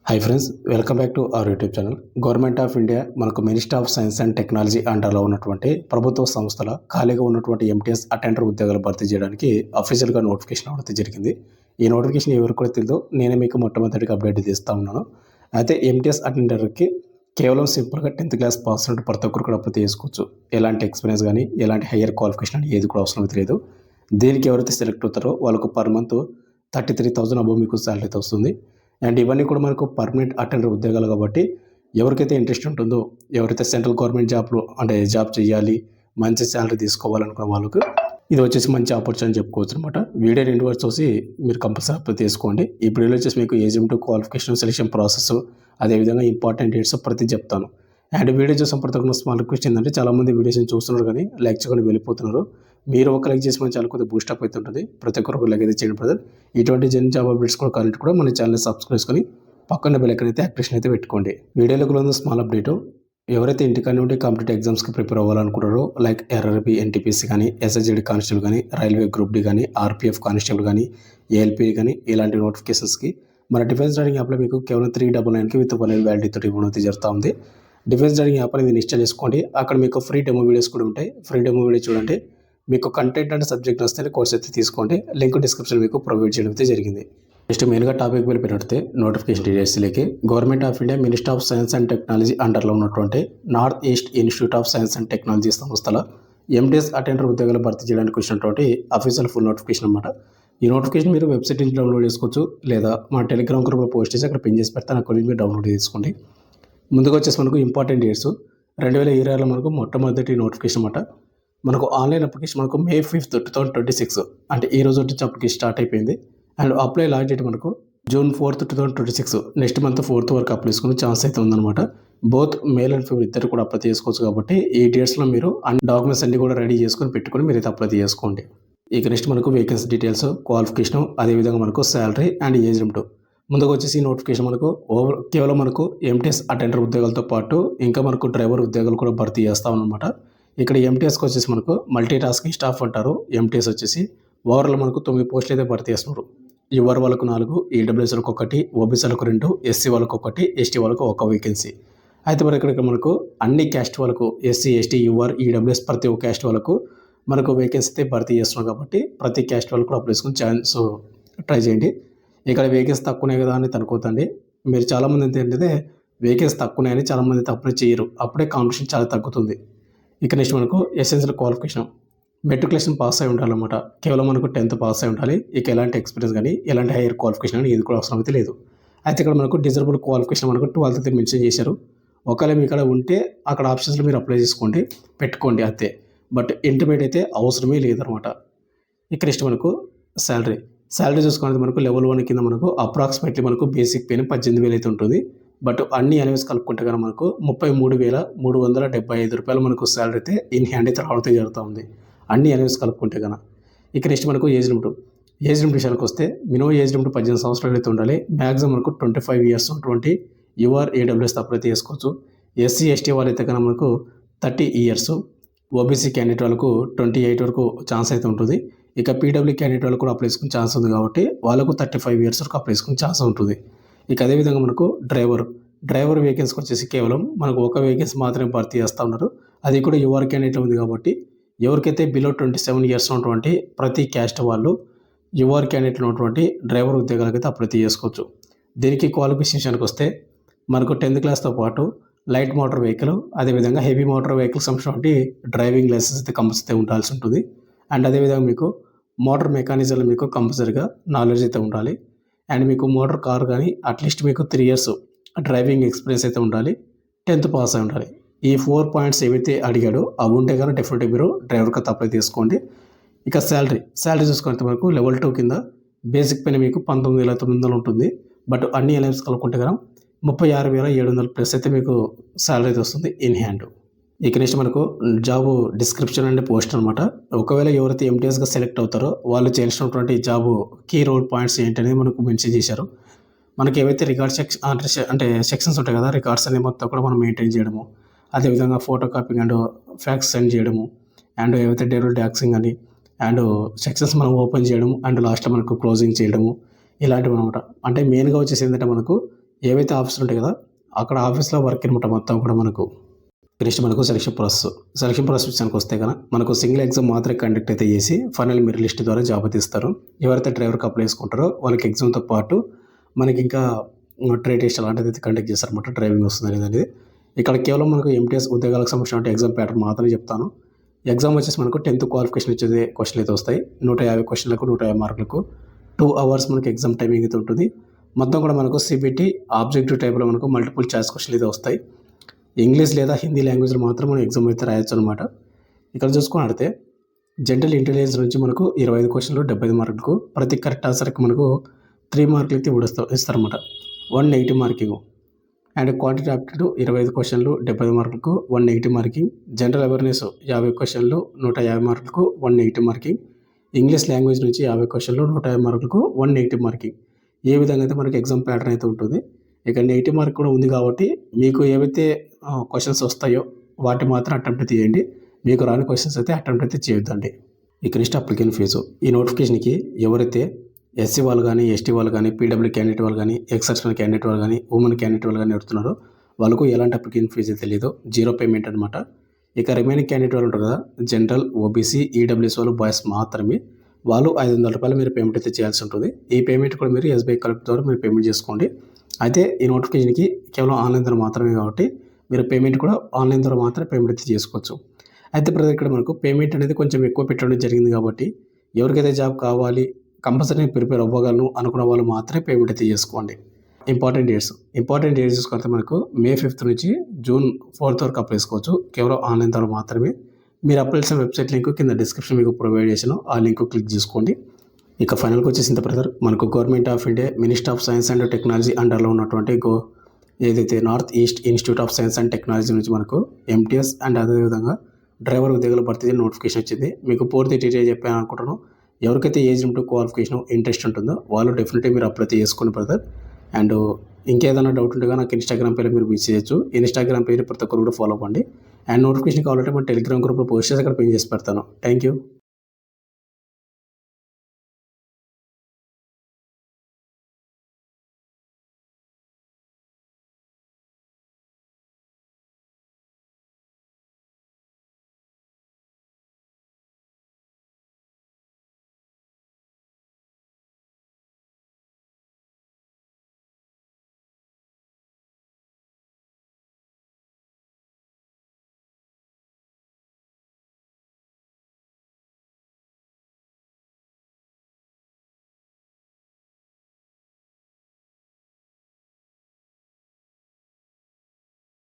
Hi friends, welcome back to our YouTube channel. Government of India మనకు ministry of science and technology అండర్లో ఉన్నటువంటి ప్రభుత్వ సంస్థల ఖాళీగా ఉన్నటువంటి ఎంటీఎస్ అటెండర్ ఉద్యోగాలు భర్తీ చేయడానికి అఫీషియల్గా నోటిఫికేషన్ అవ్వడం జరిగింది. ఈ నోటిఫికేషన్ ఎవరికి కూడా తెలియదు, నేనే మీకు మొట్టమొదటిగా అప్డేట్ చేస్తూ ఉన్నాను. అయితే ఎంటీఎస్ అటెండర్కి కేవలం సింపుల్గా 10th క్లాస్ పాస్ అయినట్టు ప్రతి ఒక్కరు కూడా అప్లై చేసుకోవచ్చు. ఎలాంటి ఎక్స్పీరియన్స్ కానీ ఎలాంటి హయ్యర్ క్వాలిఫికేషన్ అని ఏది కూడా అవసరం లేదు. దీనికి ఎవరైతే సెలెక్ట్ అవుతారో వాళ్ళకు పర్ మంత్ 33,000 అబోవ్ మీకు శాలరీ అయితే వస్తుంది. అండ్ ఇవన్నీ కూడా మనకు పర్మనెంట్ అటెండర్ ఉద్యోగాలు కాబట్టి ఎవరికైతే ఇంట్రెస్ట్ ఉంటుందో, ఎవరైతే సెంట్రల్ గవర్నమెంట్ జాబ్ చేయాలి, మంచి శాలరీ తీసుకోవాలనుకున్న వాళ్ళకు ఇది వచ్చేసి మంచి ఆపర్చునిటీ చెప్పుకోవచ్చు అనమాట. వీడియో 2 వరకు చూసి మీరు కంపల్సరీ అప్లై చేసుకోండి. ఇప్పుడు వచ్చేసి మీకు age limit, qualification, selection process, అదేవిధంగా ఇంపార్టెంట్ డేట్స్ ప్రతి చెప్తాను. అండ్ వీడియో చూసిన ప్రతి ఒక్క స్మాల్ రిక్వెస్ట్ ఏంటంటే, చాలామంది వీడియోస్ని చూస్తున్నారు కానీ లైక్ చేయకుండా వెళ్ళిపోతున్నారు. మీరు ఒక లైక్ చేసి మన ఛానల్ కొద్దిగా బూస్టప్ అయితే ఉంటుంది. ప్రతి ఒక్కరు లైక్ అయితే చేయండి బ్రదర్. ఇటువంటి జన్ జాబ్ అప్డేట్స్ కూడా కరెంట్ కూడా మన ఛానల్ సబ్స్క్రైబ్ చేసుకొని పక్కన బెల్ ఐకాన్ అయితే యాక్టివేషన్ అయితే పెట్టుకోండి. వీడియోలోకి ఉన్న స్మాల్ అప్డేట్, ఎవరైతే ఇంటికాడ ఉండి కాంపిటేటివ్ ఎగ్జామ్స్కి ప్రిపేర్ అవ్వాలనుకుంటారో, లైక్ ఎర్ఆర్బి, ఎన్టీపీసీ కానీ, ఎస్ఎస్జేడి కానిస్టేబుల్ కానీ, రైల్వే గ్రూప్ డి కానీ, ఆర్పీఎఫ్ కానిస్టేబుల్ కానీ, ఏఎల్పీ కానీ, ఇలాంటి నోటిఫికేషన్స్కి మన డిఫెన్స్ ట్రైనింగ్ యాప్లో మీకు కేవలం 399కి విత్ 1 వ్యాలిడిటీ తోటి ఇవ్వడం జరుగుతూ ఉంది. డిఫెన్స్ ట్రైనింగ్ యాప్ అనేది ఇన్స్టాల్ చేసుకోండి. అక్కడ మీకు ఫ్రీ డెమో వీడియోస్ కూడా ఉంటాయి. ఫ్రీ డెమో వీడియో చూడండి. మీకు కంటెంట్ అంటే సబ్జెక్ట్ వస్తే కోర్స్ అయితే తీసుకోండి. లింక్ డిస్క్రిప్షన్ మీకు ప్రొవైడ్ చేయడం అయితే జరిగింది. నెక్స్ట్ మెయిన్గా టాపిక్ వెళ్ళిపోయినట్టే నోటిఫికేషన్ డీటెయిల్స్లోకి, government of India ministry of science and technology అండర్లో ఉన్నటువంటి North East institute of science and technology సంస్థల ఎంటీఎస్ అటెండర్ ఉద్యోగాలు భర్తీ చేయడానికి వచ్చినటువంటి అఫీషియల్ ఫుల్ నోటిఫికేషన్ అనమాట. ఈ నోటిఫికేషన్ మీరు వెబ్సైట్ నుంచి డౌన్లోడ్ చేసుకోవచ్చు, లేదా మా టెలిగ్రామ్ గ్రూప్లో పోస్ట్ చేసి అక్కడ పిన్ చేసి పెడతాను. అక్కడ మీరు డౌన్లోడ్ చేసుకోండి. ముందుగా వచ్చేసి మనకు ఇంపార్టెంట్ డేట్స్ 2020లో మనకు మొట్టమొదటి నోటిఫికేషన్ అనమాట. మనకు ఆన్లైన్ అప్లికేషన్ మనకు May 5th, 2026 అంటే ఈ రోజు వచ్చి అప్లికేషన్ స్టార్ట్ అయిపోయింది. అండ్ అప్లై లాస్ట్ డేట్ మనకు June 4th, 2026 next month 4th వరకు అప్లై చేసుకునే ఛాన్స్ అయితే ఉందన్నమాట. బోత్ మేల్ అండ్ ఫీమేల్ ఇద్దరు కూడా అప్లై చేసుకోవచ్చు. కాబట్టి ఈ డేట్స్లో మీరు అన్ని డాక్యుమెంట్స్ అన్ని కూడా రెడీ చేసుకొని పెట్టుకొని మీరు అయితే అప్లై చేసుకోండి. ఇక నెక్స్ట్ మనకు వేకెన్సీ డీటెయిల్స్, క్వాలిఫికేషన్, అదేవిధంగా మనకు శాలరీ అండ్ ఏజ్ లిమిట్. ముందుగా వచ్చేసి నోటిఫికేషన్ మనకు కేవలం మనకు ఎంటీఎస్ అటెండర్ ఉద్యోగాలతో పాటు ఇంకా మనకు డ్రైవర్ ఉద్యోగాలు కూడా భర్తీ చేస్తామన్నమాట. ఇక్కడ ఎంటీఎస్కి వచ్చేసి మనకు మల్టీ టాస్కింగ్ స్టాఫ్ అంటారు. ఎంటీఎస్ వచ్చేసి ఓవరాల్ మనకు 9 పోస్టులు అయితే భర్తీ చేస్తున్నారు. యువర్ వాళ్ళకు 4, ఈడబ్ల్యూఎస్ వాళ్ళకు 1, ఓబీసీ వాళ్ళకు 2, ఎస్సీ వాళ్ళకు 1, ఎస్టీ వాళ్ళకు 1 వేకెన్సీ. అయితే మరి ఇక్కడ మనకు అన్ని క్యాస్ట్ వాళ్ళకు ఎస్సీ, ఎస్టీ, యువర్, ఈడబ్ల్యూఎస్ ప్రతి ఒక్క క్యాస్ట్ వాళ్ళకు మనకు వేకెన్సీ అయితే భర్తీ చేస్తున్నాం. కాబట్టి ప్రతి క్యాస్ట్ వాళ్ళకు కూడా అప్లై చేసుకుని ఛాన్స్ ట్రై చేయండి. ఇక్కడ వేకెన్సీ తక్కువనే కదా అని అనుకోతండి. మీరు చాలామంది ఏంటంటే వేకెన్సీ తక్కువనే చాలామంది అప్లై చేయరు. అప్పుడే కాంపిటీషన్ చాలా తగ్గుతుంది. ఇక నెక్స్ట్ మనకు ఎసెన్షియల్ క్వాలిఫికేషన్, మెట్రికులేషన్ పాస్ అయి ఉండాలన్నమాట. కేవలం మనకు 10th పాస్ అయి ఉండాలి. ఇక ఎలాంటి ఎక్స్పీరియన్స్ కానీ ఎలాంటి హైయర్ క్వాలిఫికేషన్ కానీ ఇది కూడా అవసరం అయితే లేదు. అయితే ఇక్కడ మనకు డిజరబుల్ క్వాలిఫికేషన్ మనకు 12th అయితే మెన్షన్ చేశారు. ఒకవేళ మీ ఇక్కడ ఉంటే అక్కడ ఆప్షన్స్లో మీరు అప్లై చేసుకోండి, పెట్టుకోండి అంతే. బట్ ఇంటర్మీడియట్ అయితే అవసరమే లేదనమాట. ఇక నెక్స్ట్ మనకు శాలరీ చూసుకున్నది మనకు లెవెల్ 1 కింద మనకు అప్రాక్సిమేట్లీ మనకు బేసిక్ పే 18,000 అయితే ఉంటుంది. బట్ అన్ని అలవెన్స్ కలుపుకుంటే కనుక మనకు 33,375 రూపాయలు మనకు శాలరీ అయితే ఇన్ హ్యాండ్ అయితే రావడం జరుగుతూ ఉంది, అన్ని అలవెన్స్ కలుపుకుంటే కనుక. ఇక నెక్స్ట్ మనకు ఏజ్ లిమిట్ విషయానికి వస్తే మినిమం ఏజ్ లిమిట్ 18 సంవత్సరాలు అయితే ఉండాలి. మ్యాక్సిమం మనకు 25 ఇయర్స్ ఉన్నటువంటి యువర్ ఏడబ్ల్యూఎస్ అప్లై చేసుకోవచ్చు. ఎస్సీ, ఎస్టీ వాళ్ళైతే కనుక మనకు 30 ఇయర్స్, ఓబీసీ క్యాండిడేట్ వాళ్ళకు 28 వరకు ఛాన్స్ అయితే ఉంటుంది. ఇక పీడబ్ల్యూ క్యాండిడేట్ వాళ్ళకు కూడా అప్లై చేసుకునే ఛాన్స్ ఉంది. కాబట్టి వాళ్ళకు 35 ఇయర్స్ వరకు అప్లై చేసుకునే ఛాన్స్ ఉంటుంది. ఇక అదేవిధంగా మనకు డ్రైవర్ వేకెన్సీకి వచ్చేసి కేవలం మనకు 1 వేకెన్సీ మాత్రమే భర్తీ చేస్తూ ఉన్నారు. అది కూడా యువర్ క్యాండిడేట్ ఉంది. కాబట్టి ఎవరికైతే బిలో 27 ఇయర్స్ ఉన్నటువంటి ప్రతి క్యాస్ట్ వాళ్ళు యువర్ క్యాండిడేట్ ఉన్నటువంటి డ్రైవర్ ఉద్యోగాలకైతే అప్లై చేసుకోవచ్చు. దీనికి క్వాలిఫికేషన్కి వస్తే మనకు 10th క్లాస్తో పాటు లైట్ మోటార్ వెహికల్, అదేవిధంగా హెవీ మోటార్ వెహికల్ సంబంధించిన డ్రైవింగ్ లైసెన్స్ అయితే కంపల్సరీ ఉండాల్సి ఉంటుంది. అండ్ అదేవిధంగా మీకు మోటార్ మెకానిజంలో మీకు కంపల్సరీగా నాలెడ్జ్ అయితే ఉండాలి. అండ్ మీకు మోటార్ కార్ కానీ అట్లీస్ట్ మీకు 3 ఇయర్స్ డ్రైవింగ్ ఎక్స్పీరియన్స్ అయితే ఉండాలి. 10th పాస్ అయి ఉండాలి. ఈ 4 పాయింట్స్ ఏవైతే అడిగాడో అవి ఉంటే కానీ డెఫినెట్గా మీరు డ్రైవర్కి అప్లై చేసుకోండి. ఇక శాలరీ చూసుకుంటే మనకు లెవెల్ 2 కింద బేసిక్ పైన మీకు 19,900 ఉంటుంది. బట్ అన్ని అలవెన్స్ కలుపుకుంటే కదా 36,700 ప్లస్ అయితే మీకు శాలరీ అయితే వస్తుంది ఇన్ హ్యాండ్. ఇక నెక్స్ట్ మనకు జాబ్ డిస్క్రిప్షన్ అండ్ పోస్ట్ అనమాట. ఒకవేళ ఎవరైతే ఎంటీఎస్గా సెలెక్ట్ అవుతారో వాళ్ళు చేయాల్సినటువంటి జాబ్ కీ రోల్ పాయింట్స్ ఏంటనేది మనకు మెన్షన్ చేశారు. మనకి ఏవైతే అంటే సెక్షన్స్ ఉంటాయి కదా, రికార్డ్స్ అనే మొత్తం కూడా మనం మెయింటైన్ చేయడము, అదేవిధంగా photo copying and fax send చేయడము, అండ్ ఏవైతే డేటా ట్యాక్సింగ్ అని అండ్ సెక్షన్స్ మనం ఓపెన్ చేయడము, అండ్ లాస్ట్లో మనకు క్లోజింగ్ చేయడము, ఇలాంటివి అనమాట. అంటే మెయిన్గా వచ్చేసి ఏంటంటే మనకు ఏవైతే ఆఫీసులు ఉంటాయి కదా, అక్కడ ఆఫీస్లో వర్క్ అనమాట మొత్తం కూడా మనకు. నెక్స్ట్ మనకు సెలక్షన్ ప్రాసెస్ విషయానికి వస్తే కనుక మనకు సింగిల్ ఎగ్జామ్ మాత్రమే కండక్ట్ అయితే చేసి ఫైనల్ మెరిట్ లిస్ట్ ద్వారా జాబ్ అయితే ఇస్తారు. ఎవరైతే డ్రైవర్కి అప్లై చేసుకుంటారో వాళ్ళకి ఎగ్జామ్తో పాటు మనకి ఇంకా ట్రేడ్ టెస్ట్ అలాంటిది అయితే కండక్ట్ చేస్తారనమాట. డ్రైవింగ్ వస్తుంది అనేది ఇక్కడ కేవలం మనకు ఎంటీఎస్ ఉద్యోగాలకు సంబంధించిన ఎగ్జామ్ ప్యాటర్న్ మాత్రమే చెప్తాను. ఎగ్జామ్ వచ్చేసి మనకు 10th క్వాలిఫికేషన్ వచ్చేది క్వశ్చన్లు అయితే వస్తాయి. 150 క్వశ్చన్లకు 150 మార్కులకు 2 అవర్స్ మనకి ఎగ్జామ్ టైమింగ్ అయితే ఉంటుంది. మొత్తం కూడా మనకు సిబిటి ఆబ్జెక్టివ్ టైప్లో మనకు మల్టిపుల్ చాయిస్ క్వశ్చన్లు అయితే వస్తాయి. ఇంగ్లీష్ లేదా హిందీ లాంగ్వేజ్లో మాత్రం మనం ఎగ్జామ్ అయితే రాయొచ్చు అనమాట. ఇక్కడ చూసుకొని ఆడితే జనరల్ ఇంటెలిజెన్స్ నుంచి మనకు 25 క్వశ్చన్లు 75 మార్కులకు, ప్రతి కరెక్ట్ ఆన్సర్కి మనకు 3 మార్కులు అయితే ఇస్తారన్నమాట. 180 మార్కింగ్. అండ్ క్వాంటిటీ ఆప్టిట్యూడ్ 25 క్వశ్చన్లు 75 మార్కులకు 180 మార్కింగ్. జనరల్ అవేర్నెస్ 50 క్వశ్చన్లు 150 మార్కులకు 180 మార్కింగ్. ఇంగ్లీష్ లాంగ్వేజ్ నుంచి 50 క్వశ్చన్లు 150 మార్కులకు 180 మార్కింగ్. ఏ విధంగా అయితే మనకి ఎగ్జామ్ ప్యాటర్న్ అయితే ఉంటుంది. ఇక 80 మార్క్ కూడా ఉంది కాబట్టి మీకు ఏవైతే క్వశ్చన్స్ వస్తాయో వాటి మాత్రం అటెంప్ట్ చేయండి. మీకు రాని క్వశ్చన్స్ అయితే అటెంప్ట్ అయితే చేయొద్దండి. ఇక నెక్స్ట్ అప్లికేషన్ ఫీజు. ఈ నోటిఫికేషన్కి ఎవరైతే ఎస్సీ వాళ్ళు కానీ, ఎస్టీ వాళ్ళు కానీ, పీడబ్ల్యూ క్యాండిడేట్ వాళ్ళు కానీ, ఎక్సెప్షనల్ క్యాండిడేట్ వాళ్ళు కానీ, ఉమెన్ క్యాండిడేట్ వాళ్ళు కానీ ఎడుతున్నారో వాళ్ళకు ఎలాంటి అప్లికేషన్ ఫీజు తెలియదు. 0 పేమెంట్ అనమాట. ఇక రిమైనింగ్ క్యాండిడేట్ వాళ్ళు ఉంటారు కదా, జనరల్, ఓబీసీ, ఈడబ్ల్యూఎస్ వాళ్ళు బాయ్స్ మాత్రమే. వాళ్ళు ₹500 మీరు పేమెంట్ అయితే చేయాల్సి ఉంటుంది. ఈ పేమెంట్ కూడా మీరు ఎస్బీఐ కలెక్ట్ ద్వారా మీరు పేమెంట్ చేసుకోండి. అయితే ఈ నోటిఫికేషన్కి కేవలం ఆన్లైన్ ద్వారా మాత్రమే కాబట్టి మీరు పేమెంట్ కూడా ఆన్లైన్ ద్వారా మాత్రమే పేమెంట్ అయితే చేసుకోవచ్చు. అయితే ప్రతి ఇక్కడ మనకు పేమెంట్ అనేది కొంచెం ఎక్కువ పెట్టడం జరిగింది కాబట్టి ఎవరికైతే జాబ్ కావాలి, కంపల్సరీ ప్రిపేర్ అవ్వగలను అనుకున్న వాళ్ళు మాత్రమే పేమెంట్ అయితే చేసుకోండి. ఇంపార్టెంట్ డేట్స్ చూసుకుంటే మనకు May 5th నుంచి June 4th వరకు అప్లై చేసుకోవచ్చు. కేవలం ఆన్లైన్ ద్వారా మాత్రమే. మీరు అప్లై చేసిన వెబ్సైట్ లింక్ కింద డిస్క్రిప్షన్ మీకు ప్రొవైడ్ చేసాను, ఆ లింక్ క్లిక్ చేసుకోండి. ఇక ఫైనల్కి వచ్చేసిన బ్రదర్ మనకు government of India minister of science and technology అండర్లో ఉన్నటువంటి ఏదైతే North East institute of science and technology నుంచి మనకు ఎంటీఎస్ అండ్ అదేవిధంగా డ్రైవర్ ఉద్యోగాల భర్తీ నోటిఫికేషన్ వచ్చింది. మీకు పూర్తి డీటెయిల్ చెప్పాను అనుకుంటున్నాను. ఎవరికైతే ఏజ్ లిమిట్, క్వాలిఫికేషన్, ఇంట్రెస్ట్ ఉంటుందో వాళ్ళు డెఫినెట్గా మీరు అప్లై చేసుకోండి బ్రదర్. అండ్ ఇంకేదైనా డౌట్ ఉంటే నాకు ఇన్స్టాగ్రామ్ పేరు మీరు విజిట్ చేయొచ్చు. ఇన్స్టాగ్రామ్ పేరు ప్రతి ఒక్కరు కూడా ఫాలో అవ్వండి. అండ్ నోటిఫికేషన్ కావాలంటే మన టెలిగ్రామ్ గ్రూప్లో పోస్ట్ చేసి అక్కడ పిన్ చేసి పెడతాను. Thank you.